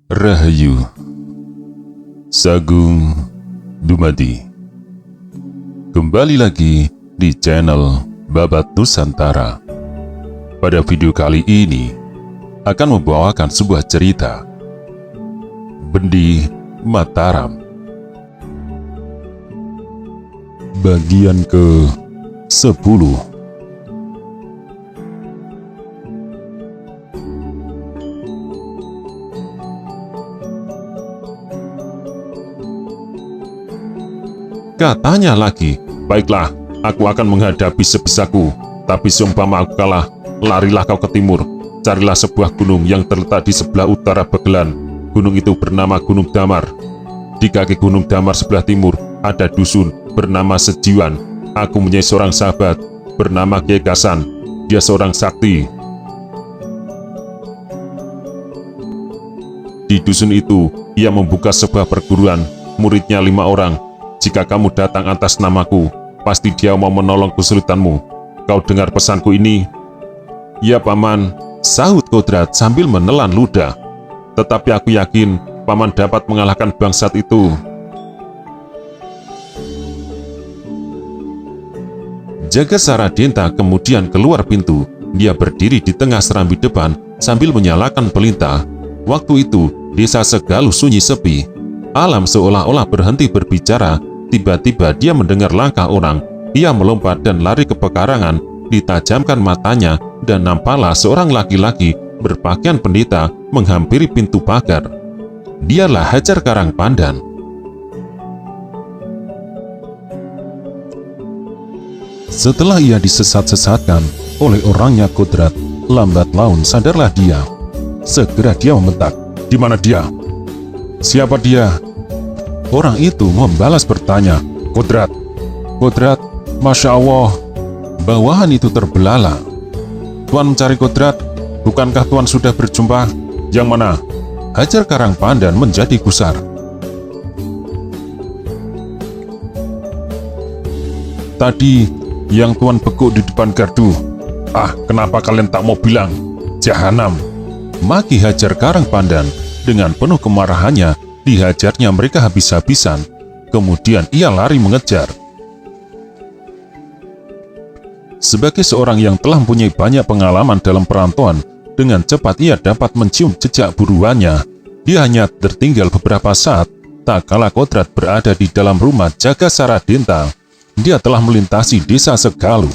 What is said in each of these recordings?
Rahayu Sagung Dumadi. Kembali lagi di channel Babat Nusantara. Pada video kali ini akan membawakan sebuah cerita Bendi Mataram bagian ke-10. Katanya lagi, "Baiklah, aku akan menghadapi sebisaku. Tapi seumpama aku kalah, larilah kau ke timur. Carilah sebuah gunung yang terletak di sebelah utara Begelan. Gunung itu bernama Gunung Damar. Di kaki Gunung Damar sebelah timur ada dusun bernama Sejiwan. Aku punya seorang sahabat bernama Kiai Gasan. Dia seorang sakti. Di dusun itu, ia membuka sebuah perguruan, muridnya 5 orang. Jika kamu datang atas namaku, pasti dia mau menolong kesulitanmu. Kau dengar pesanku ini?" "Ya, Paman," sahut Kodrat sambil menelan ludah. "Tetapi aku yakin Paman dapat mengalahkan bangsat itu." Jagasara-Denta kemudian keluar pintu. Dia berdiri di tengah serambi depan sambil menyalakan pelintah. Waktu itu, desa Segaluh sunyi sepi. Alam seolah-olah berhenti berbicara. Tiba-tiba dia mendengar langkah orang. Ia melompat dan lari ke pekarangan. Ditajamkan matanya dan nampaklah seorang laki-laki berpakaian pendeta menghampiri pintu pagar. Dialah Hajar Karang Pandan. Setelah ia disesat-sesatkan oleh orangnya Kodrat, lambat laun sadarlah dia. Segera dia membentak, "Di mana dia? Siapa dia?" Orang itu membalas bertanya, "Kodrat." "Kodrat, Masya Allah." Bawahan itu terbelalak. "Tuan mencari Kodrat? Bukankah Tuan sudah berjumpa?" "Yang mana?" Hajar Karang Pandan menjadi gusar. "Tadi yang Tuan bekuk di depan gardu." "Ah, kenapa kalian tak mau bilang? Jahanam!" maki Hajar Karang Pandan. Dengan penuh kemarahannya, dihajarnya mereka habis-habisan. Kemudian ia lari mengejar. Sebagai seorang yang telah mempunyai banyak pengalaman dalam perantauan, dengan cepat ia dapat mencium jejak buruannya. Dia hanya tertinggal beberapa saat. Tak kala Kodrat berada di dalam rumah Jagasara-Denta, dia telah melintasi desa Segaluh.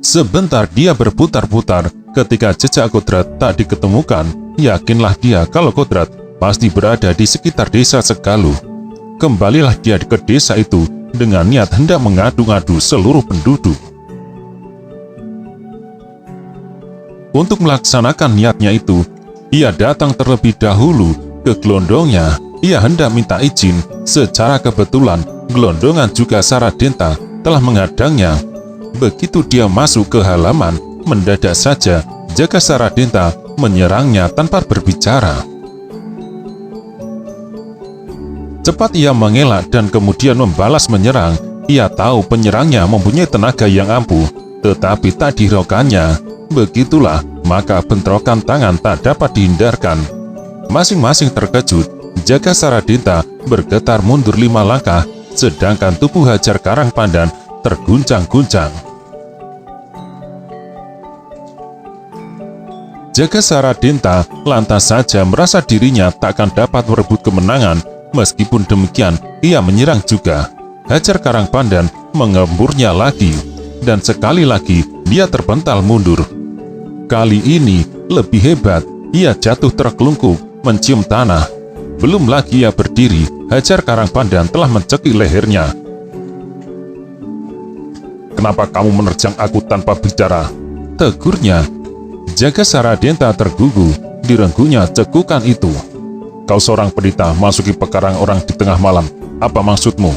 Sebentar dia berputar-putar. Ketika jejak Kodrat tak diketemukan, yakinlah dia kalau Kodrat pasti berada di sekitar desa Segaluh. Kembalilah dia ke desa itu dengan niat hendak mengadu-ngadu seluruh penduduk. Untuk melaksanakan niatnya itu, ia datang terlebih dahulu ke gelondongnya. Ia hendak minta izin. Secara kebetulan, gelondongan Jagasara-Denta telah menghadangnya. Begitu dia masuk ke halaman, mendadak saja Jagasara-Denta menyerangnya tanpa berbicara. Cepat ia mengelak dan kemudian membalas menyerang. Ia tahu penyerangnya mempunyai tenaga yang ampuh, tetapi tak dihiraukannya. Begitulah, maka bentrokan tangan tak dapat dihindarkan. Masing-masing terkejut. Jagasara-Denta bergetar mundur 5 langkah, sedangkan tubuh Hajar Karang Pandan terguncang-guncang. Jagasara-Denta lantas saja merasa dirinya takkan dapat merebut kemenangan. Meskipun demikian, ia menyerang juga. Hajar Karang Pandan mengemburnya lagi, dan sekali lagi dia terpental mundur. Kali ini lebih hebat, ia jatuh terkelungkup, mencium tanah. Belum lagi ia berdiri, Hajar Karang Pandan telah mencekik lehernya. "Kenapa kamu menerjang aku tanpa bicara?" tegurnya. Jagasara-Denta tergugu, direnggunya cekukan itu. "Kau seorang pendeta masuki pekarang orang di tengah malam. Apa maksudmu?"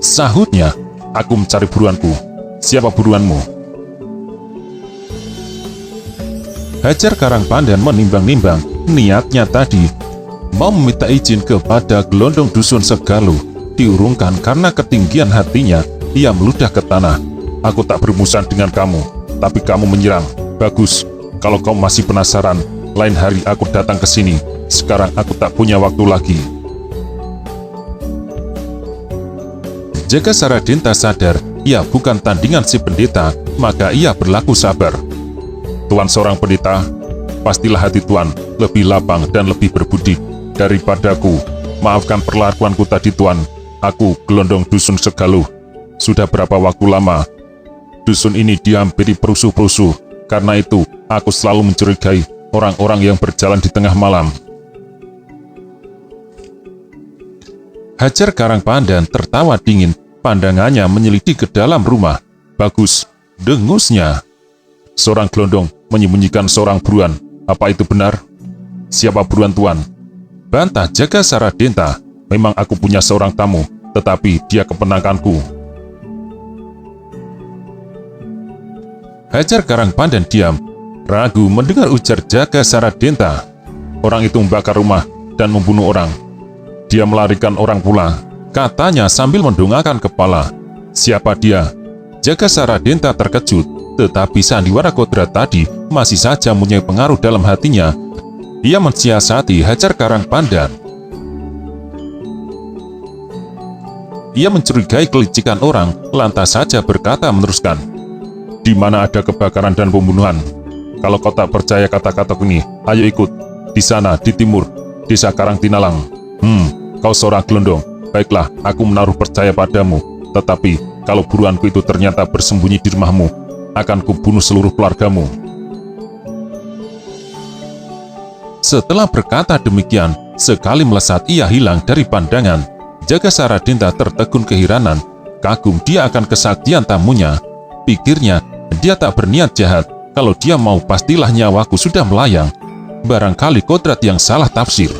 sahutnya. "Aku mencari buruanku." "Siapa buruanmu?" Hajar Karang Pandan menimbang-nimbang. Niatnya tadi mau meminta izin kepada gelondong dusun Segaluh. diurungkan karena ketinggian hatinya. Ia meludah ke tanah. Aku tak bermusuhan dengan kamu, tapi kamu menyerang. Bagus, kalau kau masih penasaran, lain hari aku datang ke sini. Sekarang aku tak punya waktu lagi. Jaka Saradinta sadar ia bukan tandingan si pendeta, maka ia berlaku sabar. Tuan seorang pendeta, pastilah hati Tuan lebih lapang dan lebih berbudi daripadaku. Maafkan perlakuanku tadi Tuan. Aku Gelondong Dusun Segaluh. Sudah berapa waktu lama dusun ini dihampiri perusuh-perusuh. Karena itu, aku selalu mencurigai orang-orang yang berjalan di tengah malam. Hajar Karangpandan tertawa dingin, pandangannya menyelidik ke dalam rumah. Bagus, dengusnya. Seorang gelondong menyembunyikan seorang buruan. Apa itu benar? Siapa buruan Tuan? Bantah Jaka Saradinta. Memang aku punya seorang tamu, tetapi dia keponakanku. Hajar Karangpandan diam, ragu mendengar ujar Jaka Saradinta. Orang itu membakar rumah dan membunuh orang. Dia melarikan orang pula, katanya sambil mendongakkan kepala. Siapa dia? Jaka Saradinta terkejut, tetapi sandiwara kodrat tadi masih saja mempunyai pengaruh dalam hatinya. Ia mensiasati Hajar Karangpandan. Ia mencurigai kelicikan orang, lantas saja berkata meneruskan. Di mana ada kebakaran dan pembunuhan? Kalau kau tak percaya kata-kataku ini, ayo ikut. Di sana, di timur, desa Karangtinalang. Kau seorang gelondong. Baiklah, aku menaruh percaya padamu. Tetapi, kalau buruanku itu ternyata bersembunyi di rumahmu, akan kubunuh seluruh keluargamu. Setelah berkata demikian, sekali melesat ia hilang dari pandangan. Jaka Saradinta tertegun keheranan, kagum dia akan kesaktian tamunya. Pikirnya, dia tak berniat jahat. Kalau dia mau, pastilah nyawaku sudah melayang. Barangkali kodrat yang salah tafsir.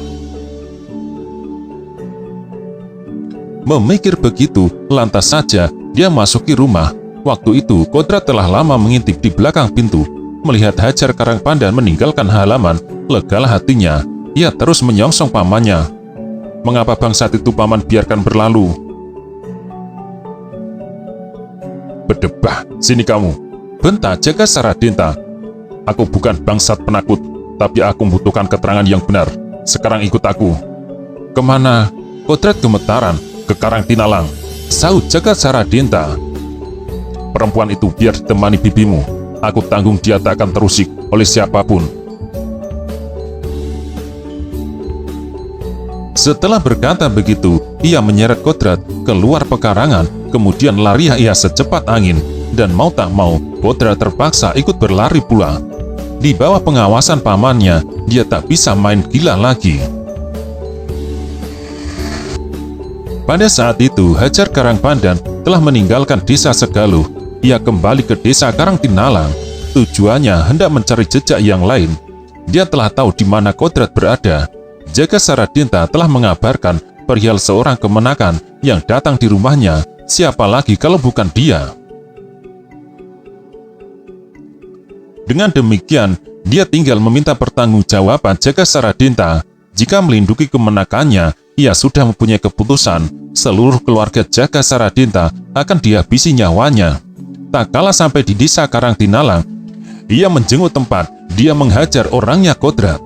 Memikir begitu, lantas saja dia masuki rumah. Waktu itu, kodrat telah lama mengintip di belakang pintu. Melihat Hajar Karangpandan meninggalkan halaman, legalah hatinya. Ia terus menyongsong pamannya. Mengapa bangsat itu paman biarkan berlalu? Berdebah, sini kamu, bentak Jaka Saradinta. Aku bukan bangsat penakut, tapi aku membutuhkan keterangan yang benar. Sekarang ikut aku. Kemana? Kodrat gemetaran. Ke Karangtinalang, sahut Jaka Saradinta. Perempuan itu biar ditemani bibimu. Aku tanggung dia tak akan terusik oleh siapapun. Setelah berkata begitu, ia menyeret kodrat keluar pekarangan, kemudian lari ia secepat angin, dan mau tak mau, kodrat terpaksa ikut berlari pula. Di bawah pengawasan pamannya, dia tak bisa main gila lagi. Pada saat itu, Hajar Karangpandan telah meninggalkan desa Segaluh. Ia kembali ke desa Karangtinalang. Tujuannya hendak mencari jejak yang lain. Dia telah tahu di mana kodrat berada. Jaka Saradinta telah mengabarkan perihal seorang kemenakan yang datang di rumahnya. Siapa lagi kalau bukan dia? Dengan demikian, dia tinggal meminta pertanggungjawaban Jaka Saradinta. Jika melindungi kemenakannya, ia sudah mempunyai keputusan. Seluruh keluarga Jaka Saradinta akan dihabisi nyawanya. Tak kalah sampai di desa Karangtinalang, ia menjenguk tempat dia menghajar orangnya kodrat.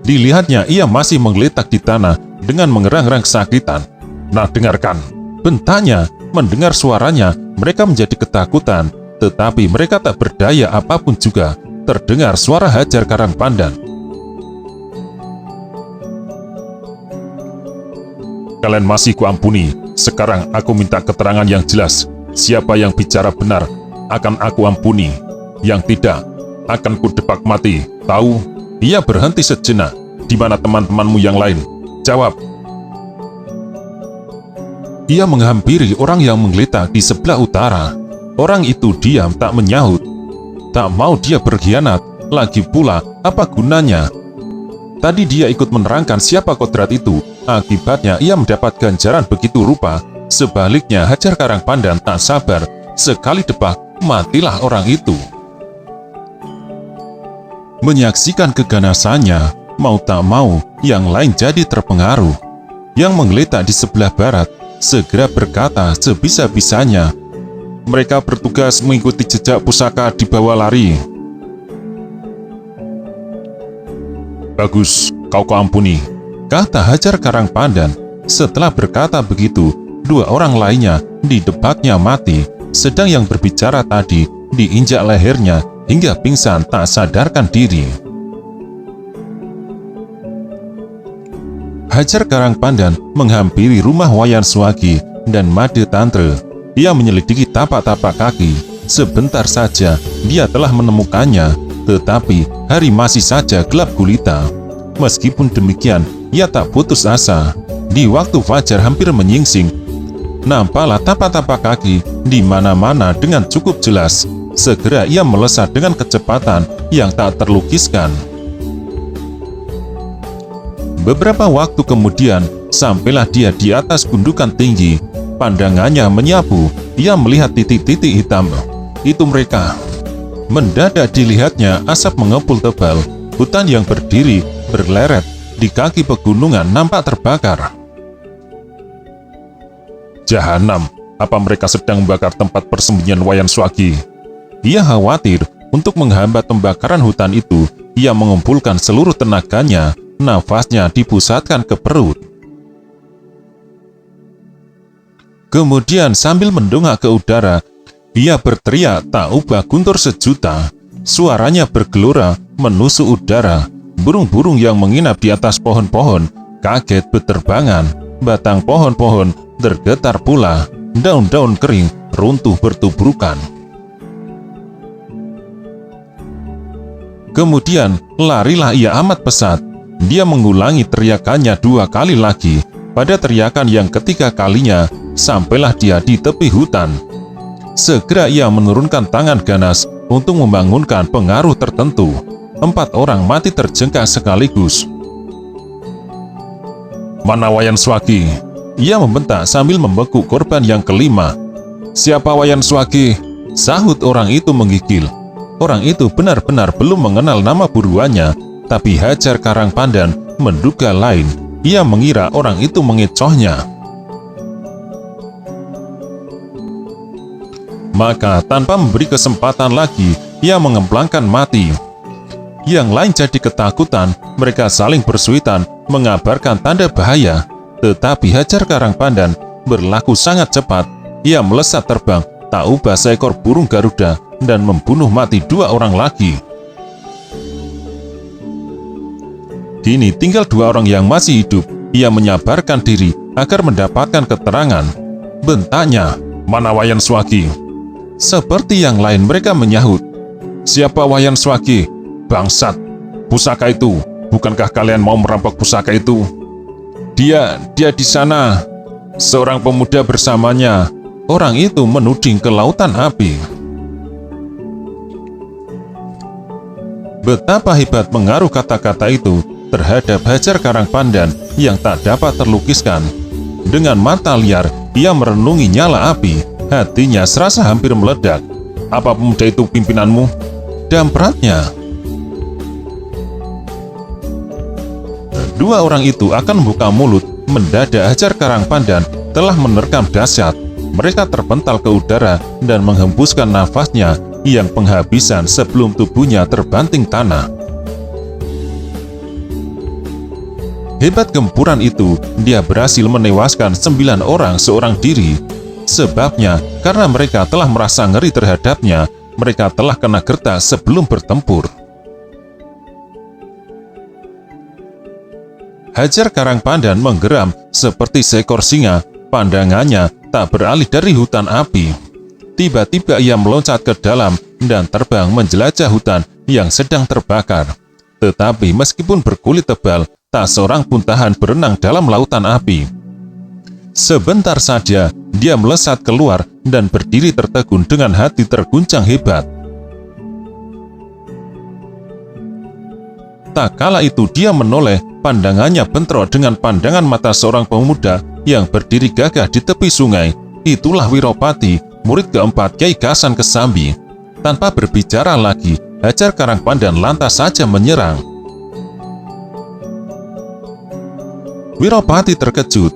Dilihatnya ia masih menggeletak di tanah dengan mengerang-erang kesakitan. Nah, dengarkan, bentaknya. Mendengar suaranya, mereka menjadi ketakutan, tetapi mereka tak berdaya apapun juga. Terdengar suara Hajar Karangpandan. Kalian masih kuampuni. Sekarang aku minta keterangan yang jelas. Siapa yang bicara benar akan aku ampuni. Yang tidak akan kudepak mati. Tahu? Ia berhenti sejenak. Di mana teman-temanmu yang lain? Jawab. Ia menghampiri orang yang menggeletak di sebelah utara. Orang itu diam tak menyahut. Tak mau dia berkhianat. Lagi pula, apa gunanya? Tadi dia ikut menerangkan siapa kodrat itu. Akibatnya ia mendapat ganjaran begitu rupa. Sebaliknya Hajar Karangpandan tak sabar. Sekali depak, matilah orang itu. Menyaksikan keganasannya, mau tak mau, yang lain jadi terpengaruh. Yang menggeletak di sebelah barat segera berkata sebisa-bisanya, "Mereka bertugas mengikuti jejak pusaka di bawah lari." "Bagus, kau ampuni," kata Hajar Karangpandan. Setelah berkata begitu, dua orang lainnya didebaknya mati, sedang yang berbicara tadi diinjak lehernya hingga pingsan tak sadarkan diri. Hajar Karangpandan menghampiri rumah Wayan Swagi dan Made Tantre. Dia menyelidiki tapak-tapak kaki. Sebentar saja dia telah menemukannya, tetapi hari masih saja gelap gulita. Meskipun demikian, ia tak putus asa. Di waktu fajar hampir menyingsing, nampaklah tapak-tapak kaki di mana-mana dengan cukup jelas. Segera ia melesat dengan kecepatan yang tak terlukiskan. Beberapa waktu kemudian, sampailah dia di atas gundukan tinggi. Pandangannya menyapu, ia melihat titik-titik hitam. Itu mereka. Mendadak dilihatnya asap mengepul tebal. Hutan yang berdiri, berleret, di kaki pegunungan nampak terbakar. Jahanam, apa mereka sedang membakar tempat persembunyian Wayan Swagi? Ia khawatir untuk menghambat pembakaran hutan itu. Ia mengumpulkan seluruh tenaganya, nafasnya dipusatkan ke perut. Kemudian sambil mendongak ke udara, ia berteriak tak ubah guntur sejuta. Suaranya bergelora menusuk udara. Burung-burung yang menginap di atas pohon-pohon kaget berterbangan. Batang pohon-pohon tergetar pula. Daun-daun kering runtuh bertubrukan. Kemudian larilah ia amat pesat. Dia mengulangi teriakannya 2 kali lagi. Pada teriakan yang ketiga kalinya, sampailah dia di tepi hutan. Segera ia menurunkan tangan ganas untuk membangunkan pengaruh tertentu. 4 orang mati terjengkang sekaligus. "Mana Wayan Swagi?" Ia membentak sambil membekuk korban yang kelima. "Siapa Wayan Swagi?" sahut orang itu menggigil. Orang itu benar-benar belum mengenal nama buruannya, tapi Hajar Karangpandan menduga lain. Ia mengira orang itu mengecohnya. Maka tanpa memberi kesempatan lagi, ia mengemplangkan mati. Yang lain jadi ketakutan, mereka saling bersuitan mengabarkan tanda bahaya. Tetapi Hajar Karangpandan berlaku sangat cepat. Ia melesat terbang, tak ubah seekor burung Garuda, dan membunuh mati 2 orang lagi. Kini tinggal 2 orang yang masih hidup. Ia menyabarkan diri agar mendapatkan keterangan. Bentaknya, "Mana Wayan Swagi?" Seperti yang lain mereka menyahut, "Siapa Wayan Swagi? Bangsat, pusaka itu. Bukankah kalian mau merampok pusaka itu?" Dia di sana. Seorang pemuda bersamanya." Orang itu menuding ke lautan api. Betapa hebat pengaruh kata-kata itu terhadap Hajar Karangpandan yang tak dapat terlukiskan. Dengan mata liar, ia merenungi nyala api. Hatinya serasa hampir meledak. "Apa pemuda itu pimpinanmu?" dampratnya. 2 orang itu akan membuka mulut. Mendadak Hajar Karangpandan telah menerkam dahsyat. Mereka terpental ke udara dan menghembuskan nafasnya yang penghabisan sebelum tubuhnya terbanting tanah. Hebat gempuran itu, dia berhasil menewaskan 9 orang seorang diri. Sebabnya, karena mereka telah merasa ngeri terhadapnya, mereka telah kena gertak sebelum bertempur. Hajar Karangpandan menggeram seperti seekor singa. Pandangannya tak beralih dari hutan api. Tiba-tiba ia meloncat ke dalam dan terbang menjelajah hutan yang sedang terbakar. Tetapi meskipun berkulit tebal, tak seorang pun tahan berenang dalam lautan api. Sebentar saja, dia melesat keluar dan berdiri tertegun dengan hati terguncang hebat. Tak kala itu dia menoleh, pandangannya bentrok dengan pandangan mata seorang pemuda yang berdiri gagah di tepi sungai. Itulah Wiropati, murid keempat Kyai Gasan Kesambi. Tanpa berbicara lagi, Hajar Karangpandan lantas saja menyerang. Wiropati terkejut.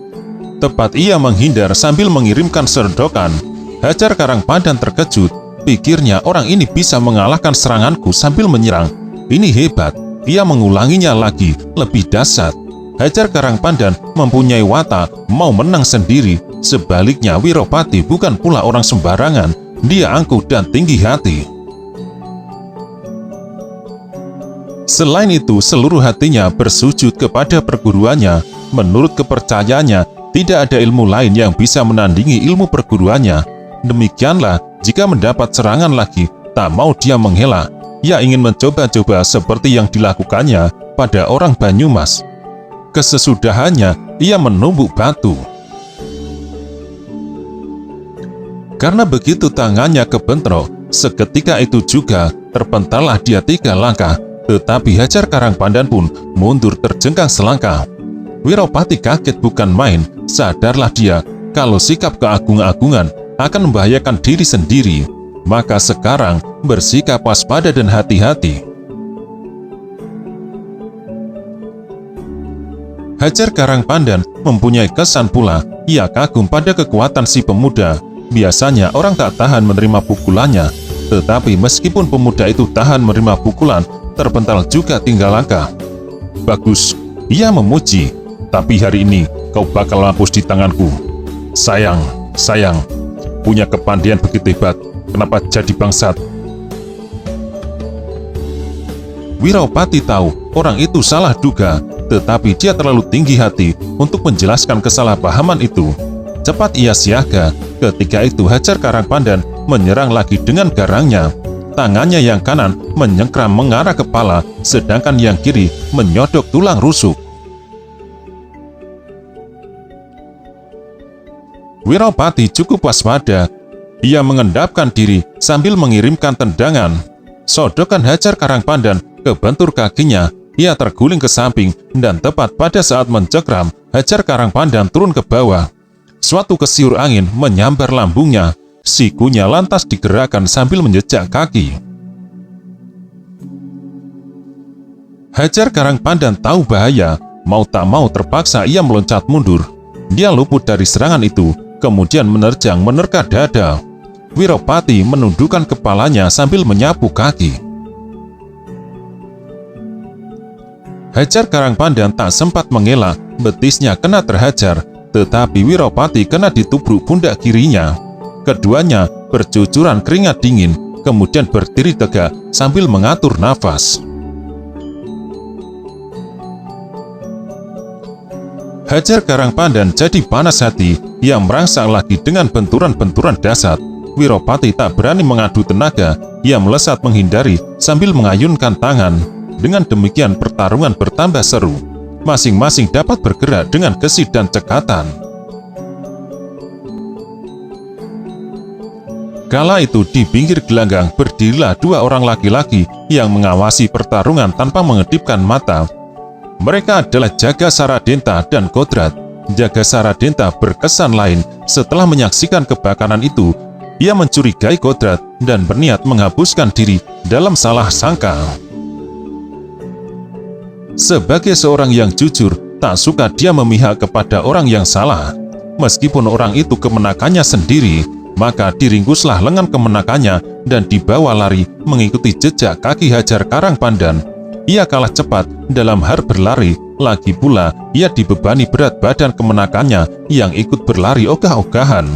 Tepat ia menghindar sambil mengirimkan serdokan. Hajar Karangpandan terkejut. Pikirnya orang ini bisa mengalahkan seranganku sambil menyerang. Ini hebat. Ia mengulanginya lagi, lebih dahsyat. Hajar Karangpandan mempunyai watak mau menang sendiri. Sebaliknya Wiropati bukan pula orang sembarangan. Dia angkuh dan tinggi hati. Selain itu, seluruh hatinya bersujud kepada perguruannya. Menurut kepercayaannya, tidak ada ilmu lain yang bisa menandingi ilmu perguruannya. Demikianlah, jika mendapat serangan lagi, tak mau dia menghela. Ia ingin mencoba-coba seperti yang dilakukannya pada orang Banyumas. Kesesudahannya, ia menumbuk batu. Karena begitu tangannya kebentrok, seketika itu juga terpentallah dia 3 langkah. Tetapi Hajar Karangpandan pun mundur terjengkang selangkah. Wiropati kaget bukan main. Sadarlah dia kalau sikap keagung-agungan akan membahayakan diri sendiri. Maka sekarang bersikap waspada dan hati-hati. Hajar Karangpandan mempunyai kesan pula. Ia kagum pada kekuatan si pemuda. Biasanya orang tak tahan menerima pukulannya. Tetapi meskipun pemuda itu tahan menerima pukulan, terpental juga tinggal langkah. Bagus, ia memuji. Tapi hari ini kau bakal mampus di tanganku. Sayang, punya kepandaian begitu hebat, kenapa jadi bangsat? Wiropati tahu orang itu salah duga, tetapi dia terlalu tinggi hati untuk menjelaskan kesalahpahaman itu. Cepat ia siaga. Ketika itu Hajar Karangpandan menyerang lagi dengan garangnya. Tangannya yang kanan menyengkram mengarah kepala, sedangkan yang kiri menyodok tulang rusuk. Wiropati cukup waspada. Ia mengendapkan diri sambil mengirimkan tendangan. Sodokan Hajar Karangpandan kebentur kakinya. Ia terguling ke samping dan tepat pada saat mencekram, Hajar Karangpandan turun ke bawah. Suatu kesiur angin menyambar lambungnya. Sikunya lantas digerakkan sambil menjejak kaki. Hajar Karangpandan tahu bahaya. Mau tak mau terpaksa ia meloncat mundur. Dia luput dari serangan itu, kemudian menerjang menerka dada. Wiropati menundukkan kepalanya sambil menyapu kaki. Hajar Karangpandan tak sempat mengelak, betisnya kena terhajar, tetapi Wiropati kena ditubruk pundak kirinya. Keduanya bercucuran keringat dingin, kemudian berdiri tegak sambil mengatur nafas. Hajar Karangpandan jadi panas hati. Ia merangsang lagi dengan benturan-benturan dahsyat. Wiropati tak berani mengadu tenaga. Ia melesat menghindari sambil mengayunkan tangan. Dengan demikian pertarungan bertambah seru. Masing-masing dapat bergerak dengan gesit dan cekatan. Kala itu di pinggir gelanggang berdirilah 2 orang laki-laki yang mengawasi pertarungan tanpa mengedipkan mata. Mereka adalah Jaga Saradenta dan Kodrat. Jaga Saradenta berkesan lain. Setelah menyaksikan kebakaran itu, ia mencurigai Kodrat dan berniat menghapuskan diri dalam salah sangka. Sebagai seorang yang jujur, tak suka dia memihak kepada orang yang salah. Meskipun orang itu kemenakannya sendiri, maka diringkuslah lengan kemenakannya dan dibawa lari mengikuti jejak kaki Hajar Karangpandan. Ia kalah cepat dalam hal berlari, lagi pula ia dibebani berat badan kemenakannya yang ikut berlari ogah-ogahan.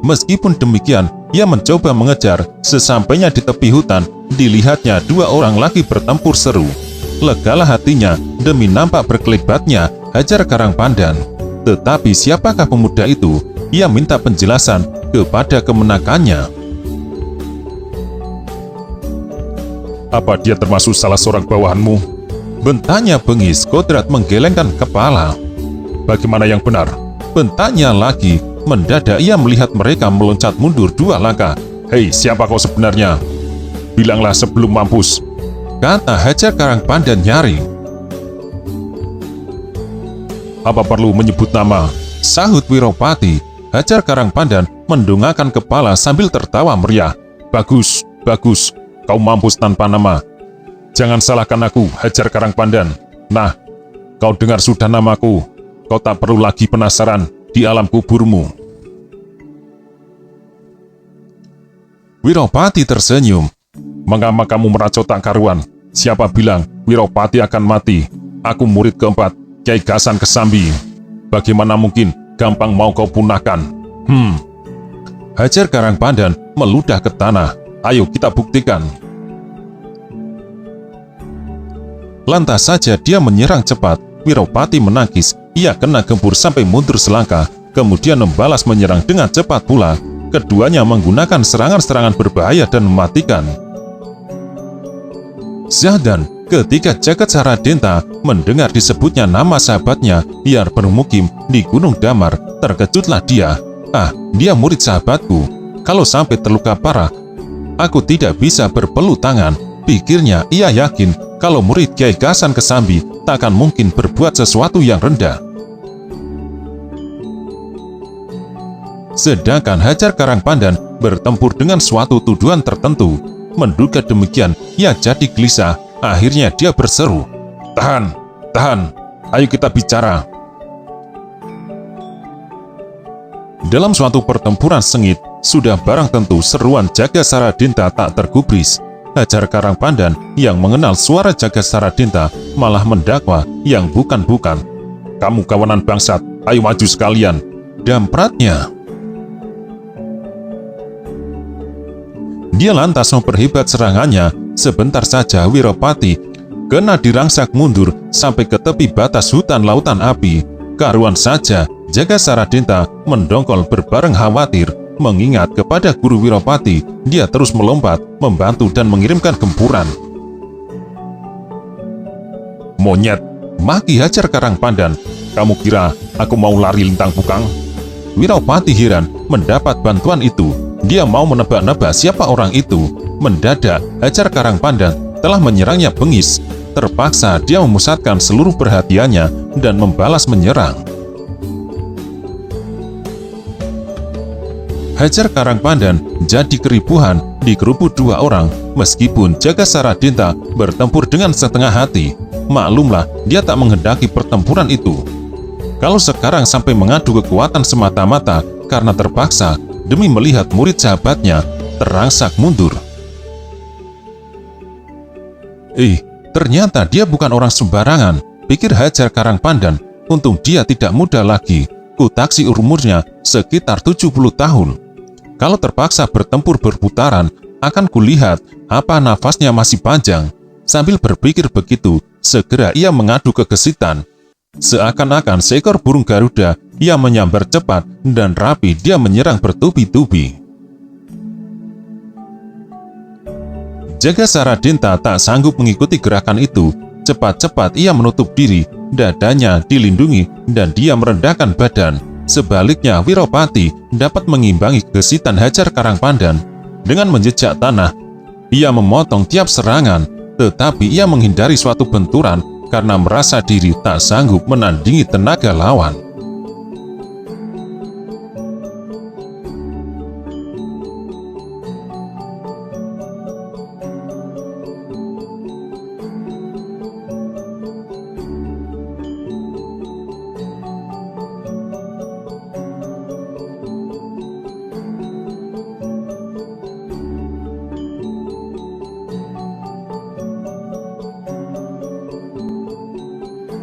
Meskipun demikian, ia mencoba mengejar. Sesampainya di tepi hutan, dilihatnya 2 orang lagi bertempur seru. Legalah hatinya demi nampak berkelebatnya Hajar Karangpandan. Tetapi siapakah pemuda itu? Ia minta penjelasan kepada kemenakannya. Apa dia termasuk salah seorang bawahanmu? Bentaknya bengis. Kodrat menggelengkan kepala. Bagaimana yang benar? Bentaknya lagi. Mendadak ia melihat mereka meloncat mundur 2 langkah. Hei, siapa kau sebenarnya? Bilanglah sebelum mampus, kata Hajar Karangpandan nyaring. Apa perlu menyebut nama? Sahut Wiropati. Hajar Karangpandan mendongakkan kepala sambil tertawa meriah. Bagus, bagus, kau mampus tanpa nama. Jangan salahkan aku, Hajar Karangpandan. Nah, kau dengar sudah namaku. Kau tak perlu lagi penasaran di alam kuburmu. Wiropati tersenyum. Mengapa kamu meracau tak karuan? Siapa bilang Wiropati akan mati? Aku murid keempat, Kyai Gasan Kesambi. Bagaimana mungkin gampang mau kau punahkan? Hajar Karangpandan meludah ke tanah. Ayo kita buktikan. Lantas saja dia menyerang cepat. Wiropati menangkis. Ia kena gempur sampai mundur selangkah, kemudian membalas menyerang dengan cepat pula. Keduanya menggunakan serangan-serangan berbahaya dan mematikan. Zahdan, ketika Jagat Saradenta mendengar disebutnya nama sahabatnya yang bermukim di Gunung Damar, terkejutlah dia. Dia murid sahabatku. Kalau sampai terluka parah, aku tidak bisa berpeluh tangan. Pikirnya, ia yakin kalau murid Kyai Gasan Kesambi tak akan mungkin berbuat sesuatu yang rendah. Sedangkan Hajar Karangpandan bertempur dengan suatu tuduhan tertentu. Menduga demikian, ia jadi gelisah. Akhirnya dia berseru, "Tahan, tahan, ayo kita bicara." Dalam suatu pertempuran sengit, sudah barang tentu seruan Jagat Saradenta tak tergubris. Hajar Karangpandan yang mengenal suara Jagat Saradenta malah mendakwa yang bukan-bukan. "Kamu kawanan bangsat, ayo maju sekalian," dampratnya. Dia lantas memperhebat serangannya. Sebentar saja Wiropati kena dirangsak mundur sampai ke tepi batas hutan lautan api. Karuan saja Jagat Saradenta mendongkol berbareng khawatir. Mengingat kepada guru Wiropati, dia terus melompat, membantu dan mengirimkan gempuran. "Monyet," maki Hajar Karangpandan. "Kamu kira aku mau lari lintang pukang?" Wiropati heran mendapat bantuan itu. Dia mau menebak-nebak siapa orang itu. Mendadak, Hajar Karangpandan telah menyerangnya bengis. Terpaksa dia memusatkan seluruh perhatiannya dan membalas menyerang. Hajar Karangpandan jadi keribuhan dikerubut dua orang. Meskipun Jagat Saradenta bertempur dengan setengah hati, maklumlah dia tak menghendaki pertempuran itu. Kalau sekarang sampai mengadu kekuatan semata-mata karena terpaksa demi melihat murid sahabatnya terangsak mundur. Ternyata dia bukan orang sembarangan, pikir Hajar Karangpandan. Untung dia tidak muda lagi. Kutaksi umurnya sekitar 70 tahun. Kalau terpaksa bertempur berputaran, akan kulihat apa nafasnya masih panjang. Sambil berpikir begitu, segera ia mengadu kegesitan. Seakan-akan seekor burung Garuda, ia menyambar cepat dan rapi. Dia menyerang bertubi-tubi. Jagat Saradenta tak sanggup mengikuti gerakan itu. Cepat-cepat ia menutup diri, dadanya dilindungi, dan dia merendahkan badan. Sebaliknya, Wiropati dapat mengimbangi kegesitan Hajar Karangpandan. Dengan menjejak tanah, ia memotong tiap serangan, tetapi ia menghindari suatu benturan karena merasa diri tak sanggup menandingi tenaga lawan.